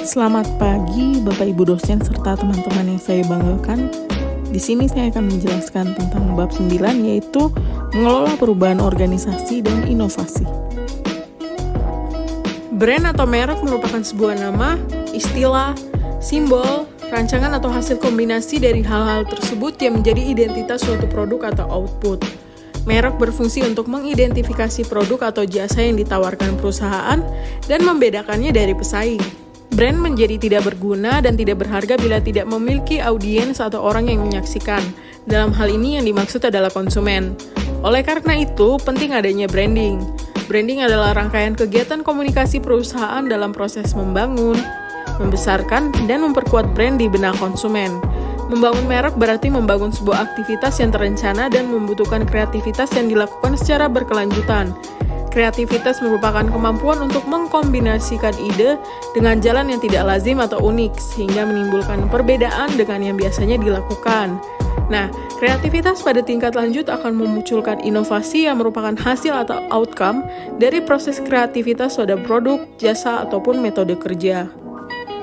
Selamat pagi Bapak Ibu dosen serta teman-teman yang saya banggakan. Di sini saya akan menjelaskan tentang bab 9, yaitu mengelola perubahan organisasi dan inovasi. Brand atau merek merupakan sebuah nama, istilah, simbol, rancangan atau hasil kombinasi dari hal-hal tersebut yang menjadi identitas suatu produk atau output. Merek berfungsi untuk mengidentifikasi produk atau jasa yang ditawarkan perusahaan dan membedakannya dari pesaing. Brand menjadi tidak berguna dan tidak berharga bila tidak memiliki audiens atau orang yang menyaksikan. Dalam hal ini yang dimaksud adalah konsumen. Oleh karena itu, penting adanya branding. Branding adalah rangkaian kegiatan komunikasi perusahaan dalam proses membangun, membesarkan, dan memperkuat brand di benak konsumen. Membangun merek berarti membangun sebuah aktivitas yang terencana dan membutuhkan kreativitas yang dilakukan secara berkelanjutan. Kreativitas merupakan kemampuan untuk mengkombinasikan ide dengan jalan yang tidak lazim atau unik, sehingga menimbulkan perbedaan dengan yang biasanya dilakukan. Nah, kreativitas pada tingkat lanjut akan memunculkan inovasi yang merupakan hasil atau outcome dari proses kreativitas pada produk, jasa, ataupun metode kerja.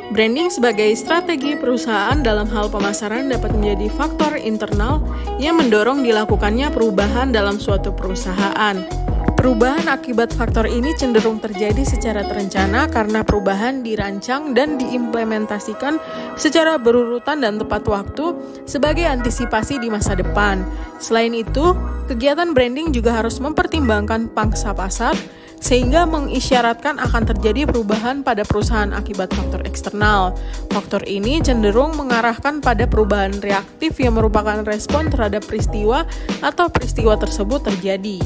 Branding sebagai strategi perusahaan dalam hal pemasaran dapat menjadi faktor internal yang mendorong dilakukannya perubahan dalam suatu perusahaan. Perubahan akibat faktor ini cenderung terjadi secara terencana karena perubahan dirancang dan diimplementasikan secara berurutan dan tepat waktu sebagai antisipasi di masa depan. Selain itu, kegiatan branding juga harus mempertimbangkan pangsa pasar sehingga mengisyaratkan akan terjadi perubahan pada perusahaan akibat faktor eksternal. Faktor ini cenderung mengarahkan pada perubahan reaktif yang merupakan respon terhadap peristiwa atau peristiwa tersebut terjadi.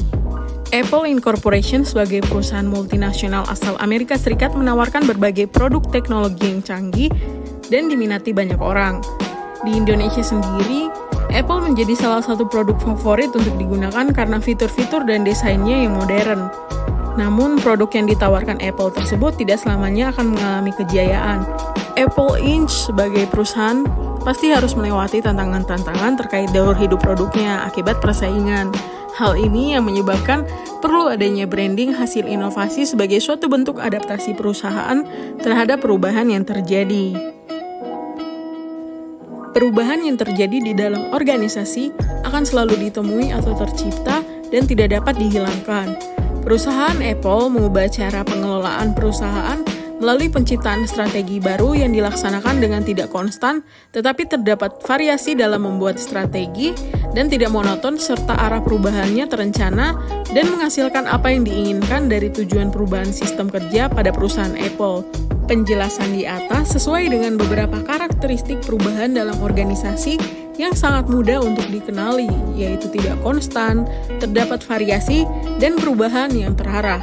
Apple Incorporation sebagai perusahaan multinasional asal Amerika Serikat menawarkan berbagai produk teknologi yang canggih dan diminati banyak orang. Di Indonesia sendiri, Apple menjadi salah satu produk favorit untuk digunakan karena fitur-fitur dan desainnya yang modern. Namun, produk yang ditawarkan Apple tersebut tidak selamanya akan mengalami kejayaan. Apple Inc. sebagai perusahaan pasti harus melewati tantangan-tantangan terkait daur hidup produknya akibat persaingan. Hal ini yang menyebabkan perlu adanya branding hasil inovasi sebagai suatu bentuk adaptasi perusahaan terhadap perubahan yang terjadi. Perubahan yang terjadi di dalam organisasi akan selalu ditemui atau tercipta dan tidak dapat dihilangkan. Perusahaan Apple mengubah cara pengelolaan perusahaan melalui penciptaan strategi baru yang dilaksanakan dengan tidak konstan, tetapi terdapat variasi dalam membuat strategi dan tidak monoton serta arah perubahannya terencana dan menghasilkan apa yang diinginkan dari tujuan perubahan sistem kerja pada perusahaan Apple. Penjelasan di atas sesuai dengan beberapa karakteristik perubahan dalam organisasi yang sangat mudah untuk dikenali, yaitu tidak konstan, terdapat variasi, dan perubahan yang terarah.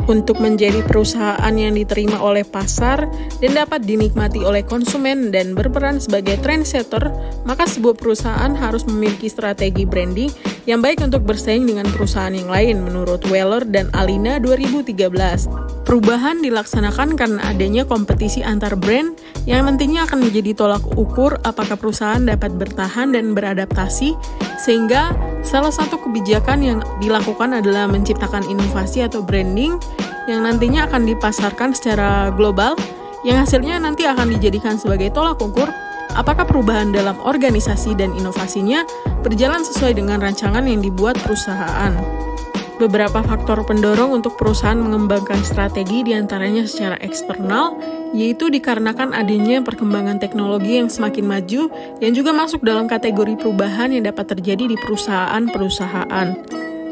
Untuk menjadi perusahaan yang diterima oleh pasar dan dapat dinikmati oleh konsumen dan berperan sebagai trendsetter, maka sebuah perusahaan harus memiliki strategi branding yang baik untuk bersaing dengan perusahaan yang lain menurut Weller dan Alina 2013. Perubahan dilaksanakan karena adanya kompetisi antar brand yang nantinya akan menjadi tolak ukur apakah perusahaan dapat bertahan dan beradaptasi, sehingga salah satu kebijakan yang dilakukan adalah menciptakan inovasi atau branding yang nantinya akan dipasarkan secara global, yang hasilnya nanti akan dijadikan sebagai tolak ukur apakah perubahan dalam organisasi dan inovasinya berjalan sesuai dengan rancangan yang dibuat perusahaan. Beberapa faktor pendorong untuk perusahaan mengembangkan strategi diantaranya secara eksternal, yaitu dikarenakan adanya perkembangan teknologi yang semakin maju yang juga masuk dalam kategori perubahan yang dapat terjadi di perusahaan-perusahaan.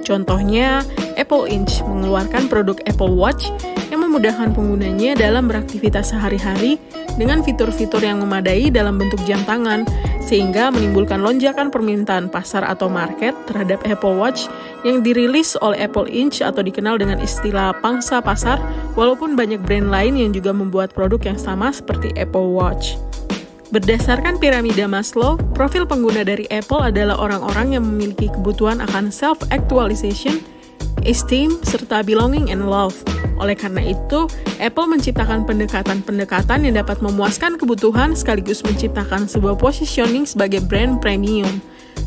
Contohnya, Apple Inc. mengeluarkan produk Apple Watch yang memudahkan penggunanya dalam beraktivitas sehari-hari dengan fitur-fitur yang memadai dalam bentuk jam tangan, sehingga menimbulkan lonjakan permintaan pasar atau market terhadap Apple Watch yang dirilis oleh Apple Inc. atau dikenal dengan istilah pangsa pasar, walaupun banyak brand lain yang juga membuat produk yang sama seperti Apple Watch. Berdasarkan piramida Maslow, profil pengguna dari Apple adalah orang-orang yang memiliki kebutuhan akan self-actualization, esteem, serta belonging and love. Oleh karena itu, Apple menciptakan pendekatan-pendekatan yang dapat memuaskan kebutuhan sekaligus menciptakan sebuah positioning sebagai brand premium.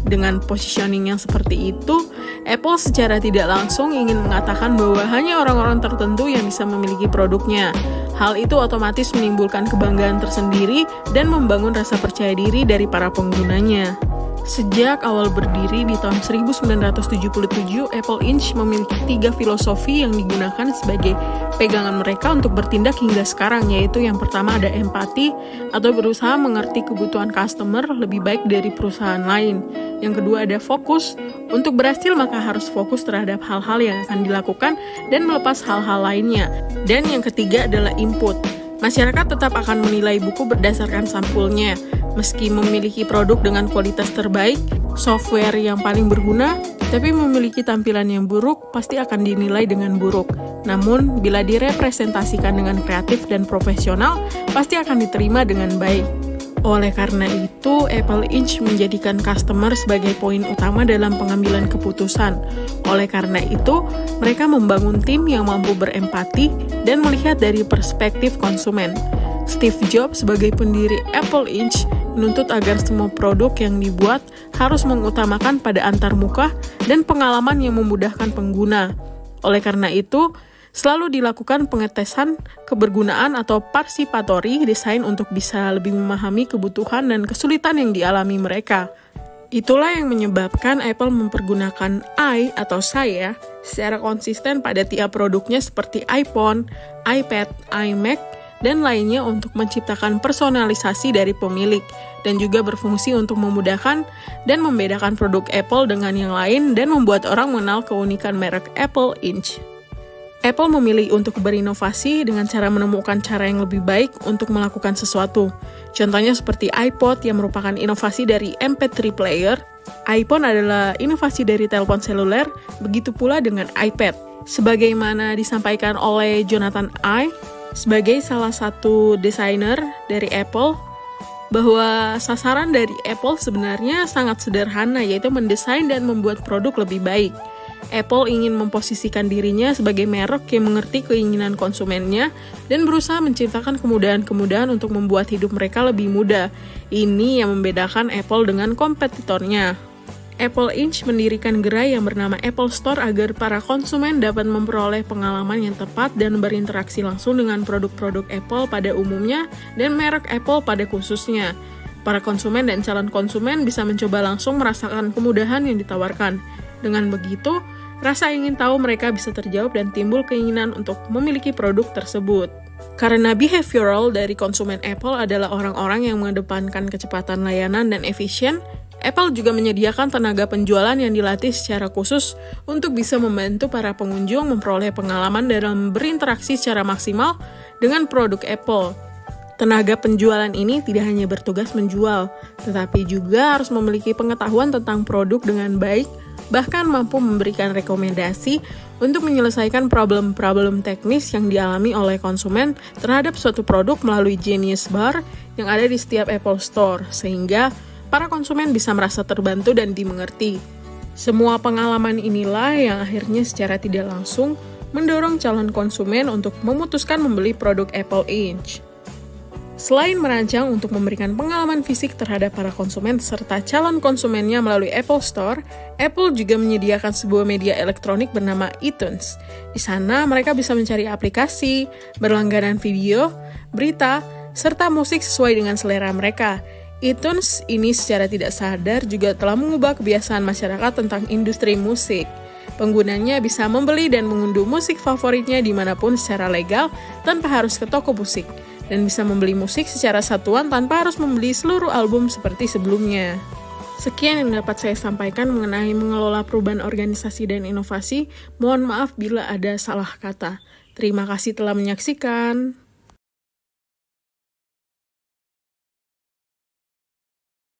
Dengan positioning yang seperti itu, Apple secara tidak langsung ingin mengatakan bahwa hanya orang-orang tertentu yang bisa memiliki produknya. Hal itu otomatis menimbulkan kebanggaan tersendiri dan membangun rasa percaya diri dari para penggunanya. Sejak awal berdiri di tahun 1977, Apple Inc. memiliki 3 filosofi yang digunakan sebagai pegangan mereka untuk bertindak hingga sekarang, yaitu yang pertama ada empati atau berusaha mengerti kebutuhan customer lebih baik dari perusahaan lain. Yang kedua ada fokus, untuk berhasil maka harus fokus terhadap hal-hal yang akan dilakukan dan melepas hal-hal lainnya. Dan yang ketiga adalah input. Masyarakat tetap akan menilai buku berdasarkan sampulnya. Meski memiliki produk dengan kualitas terbaik, software yang paling berguna, tapi memiliki tampilan yang buruk, pasti akan dinilai dengan buruk. Namun, bila direpresentasikan dengan kreatif dan profesional, pasti akan diterima dengan baik. Oleh karena itu, Apple Inc. menjadikan customer sebagai poin utama dalam pengambilan keputusan. Oleh karena itu, mereka membangun tim yang mampu berempati dan melihat dari perspektif konsumen. Steve Jobs sebagai pendiri Apple Inc. menuntut agar semua produk yang dibuat harus mengutamakan pada antarmuka dan pengalaman yang memudahkan pengguna. Oleh karena itu, selalu dilakukan pengetesan kebergunaan atau participatory design untuk bisa lebih memahami kebutuhan dan kesulitan yang dialami mereka. Itulah yang menyebabkan Apple mempergunakan I atau saya secara konsisten pada tiap produknya seperti iPhone, iPad, iMac, dan lainnya untuk menciptakan personalisasi dari pemilik dan juga berfungsi untuk memudahkan dan membedakan produk Apple dengan yang lain dan membuat orang mengenal keunikan merek Apple Inc. Apple memilih untuk berinovasi dengan cara menemukan cara yang lebih baik untuk melakukan sesuatu. Contohnya seperti iPod yang merupakan inovasi dari MP3 player, iPhone adalah inovasi dari telepon seluler, begitu pula dengan iPad. Sebagaimana disampaikan oleh Jonathan Ive, sebagai salah satu desainer dari Apple, bahwa sasaran dari Apple sebenarnya sangat sederhana, yaitu mendesain dan membuat produk lebih baik. Apple ingin memposisikan dirinya sebagai merek yang mengerti keinginan konsumennya dan berusaha menciptakan kemudahan-kemudahan untuk membuat hidup mereka lebih mudah. Ini yang membedakan Apple dengan kompetitornya. Apple Inc. mendirikan gerai yang bernama Apple Store agar para konsumen dapat memperoleh pengalaman yang tepat dan berinteraksi langsung dengan produk-produk Apple pada umumnya dan merek Apple pada khususnya. Para konsumen dan calon konsumen bisa mencoba langsung merasakan kemudahan yang ditawarkan. Dengan begitu, rasa ingin tahu mereka bisa terjawab dan timbul keinginan untuk memiliki produk tersebut. Karena behavioral dari konsumen Apple adalah orang-orang yang mengedepankan kecepatan layanan dan efisien, Apple juga menyediakan tenaga penjualan yang dilatih secara khusus untuk bisa membantu para pengunjung memperoleh pengalaman dalam berinteraksi secara maksimal dengan produk Apple. Tenaga penjualan ini tidak hanya bertugas menjual, tetapi juga harus memiliki pengetahuan tentang produk dengan baik, bahkan mampu memberikan rekomendasi untuk menyelesaikan problem-problem teknis yang dialami oleh konsumen terhadap suatu produk melalui Genius Bar yang ada di setiap Apple Store, sehingga para konsumen bisa merasa terbantu dan dimengerti. Semua pengalaman inilah yang akhirnya secara tidak langsung mendorong calon konsumen untuk memutuskan membeli produk Apple Inc. Selain merancang untuk memberikan pengalaman fisik terhadap para konsumen serta calon konsumennya melalui Apple Store, Apple juga menyediakan sebuah media elektronik bernama iTunes. Di sana mereka bisa mencari aplikasi, berlangganan video, berita, serta musik sesuai dengan selera mereka. iTunes ini secara tidak sadar juga telah mengubah kebiasaan masyarakat tentang industri musik. Penggunanya bisa membeli dan mengunduh musik favoritnya dimanapun secara legal tanpa harus ke toko musik, dan bisa membeli musik secara satuan tanpa harus membeli seluruh album seperti sebelumnya. Sekian yang dapat saya sampaikan mengenai mengelola perubahan organisasi dan inovasi. Mohon maaf bila ada salah kata. Terima kasih telah menyaksikan.